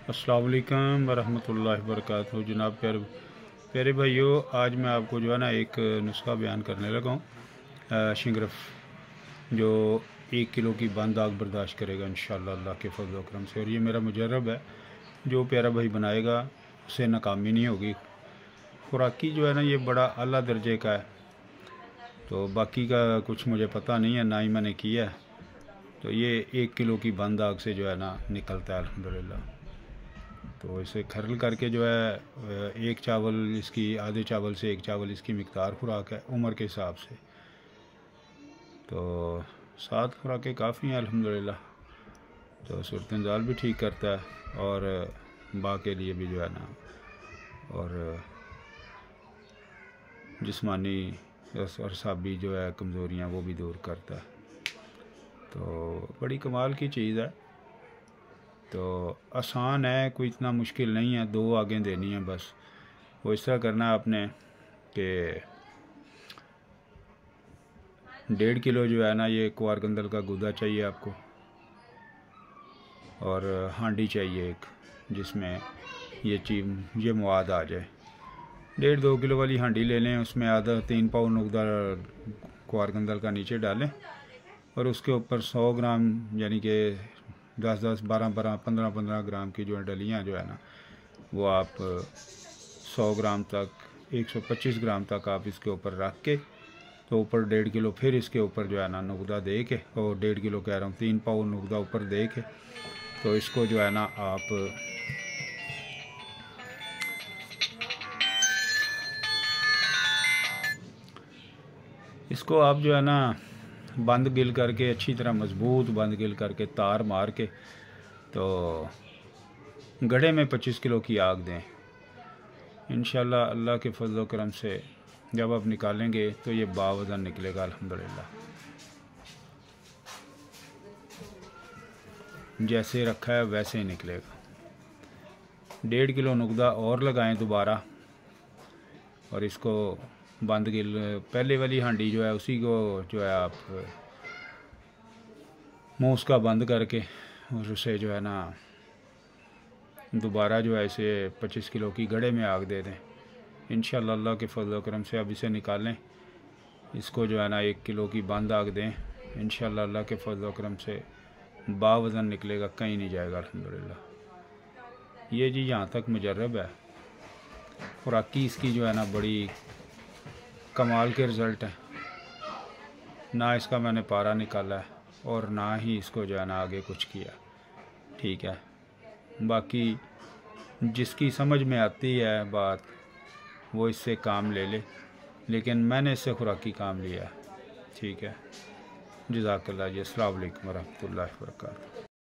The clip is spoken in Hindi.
अस्सलाम वालेकुम वरहमतुल्लाहि वबरकातुहू। जनाब प्यारे भाइयों, आज मैं आपको जो है ना एक नुस्खा बयान करने लगा हूँ। शिंगरफ जो 1 किलो की बंद आग बर्दाश्त करेगा इंशाअल्लाह अल्लाह के फज़ल व करम से। और ये मेरा मुजर्रब है, जो प्यारा भाई बनाएगा उसे नाकामी नहीं होगी। खुराकी जो है ना ये बड़ा आला दर्जे का है, तो बाकी का कुछ मुझे पता नहीं है, ना ही मैंने किया है। तो ये 1 किलो की बंद आग से जो है ना निकलता है अल्हम्दुलिल्लाह। तो इसे खरल करके जो है एक चावल इसकी, आधे चावल से एक चावल इसकी मिक़दार खुराक है उम्र के हिसाब से। तो 7 खुराकें काफ़ी हैं अल्हम्दुलिल्लाह। तो सूरत-ए-ज़ाल भी ठीक करता है और बा के लिए भी जो है ना, और जिस्मानी और साबी जो है कमज़ोरियाँ वो भी दूर करता है। तो बड़ी कमाल की चीज़ है। तो आसान है, कोई इतना मुश्किल नहीं है। 2 आगें देनी है बस। वो इस तरह करना है आपने कि 1.5 किलो जो है ना ये कुआरगंदल का गुदा चाहिए आपको, और हांडी चाहिए एक जिसमें ये मवाद आ जाए। 1.5-2 किलो वाली हांडी ले लें, उसमें आधा 3 पाव नुकदा कुआरगंदल का नीचे डालें और उसके ऊपर 100 ग्राम यानी कि 10-10, 12-12, 15-15 ग्राम की जो है डलियाँ जो है ना वो आप 100 ग्राम तक, 125 ग्राम तक आप इसके ऊपर रख के, तो ऊपर 1.5 किलो फिर इसके ऊपर जो है ना नुकदा दे के, और 1.5 किलो कह रहा हूँ, 3 पाव नुकदा ऊपर दे के, तो इसको जो है ना आप जो है ना बंद गिल करके, अच्छी तरह मजबूत बंद गिल करके, तार मार के, तो गड्ढे में 25 किलो की आग दें। इंशाल्लाह अल्लाह के फज़ल व करम से जब आप निकालेंगे तो ये बावज़न निकलेगा अल्हम्दुलिल्लाह। जैसे रखा है वैसे ही निकलेगा। 1.5 किलो नुकदा और लगाएं दोबारा, और इसको बंद गिल, पहले वाली हांडी जो है उसी को जो है आप मुँह उसका बंद करके, और उसे जो है ना दोबारा जो है इसे 25 किलो की गड्ढे में आग दे दें। इंशाअल्लाह अल्लाह के फज़ल व करम से अब इसे निकालें, इसको जो है ना 1 किलो की बंद आग दें। इंशाअल्लाह अल्लाह के फज़ल व करम से बावज़न निकलेगा, कहीं नहीं जाएगा अल्हम्दुलिल्लाह। ये जी यहाँ तक मुजर्रब है। खुराकी इसकी जो है ना बड़ी कमाल के रिज़ल्ट हैं। ना इसका मैंने पारा निकाला है और ना ही इसको जो है ना आगे कुछ किया, ठीक है। बाकी जिसकी समझ में आती है बात वो इससे काम ले ले, लेकिन मैंने इससे खुराकी काम लिया है, ठीक है। जज़ाकल्लाह जी। अस्सलाम वालेकुम वरहमतुल्लाहि वबरकातुहू।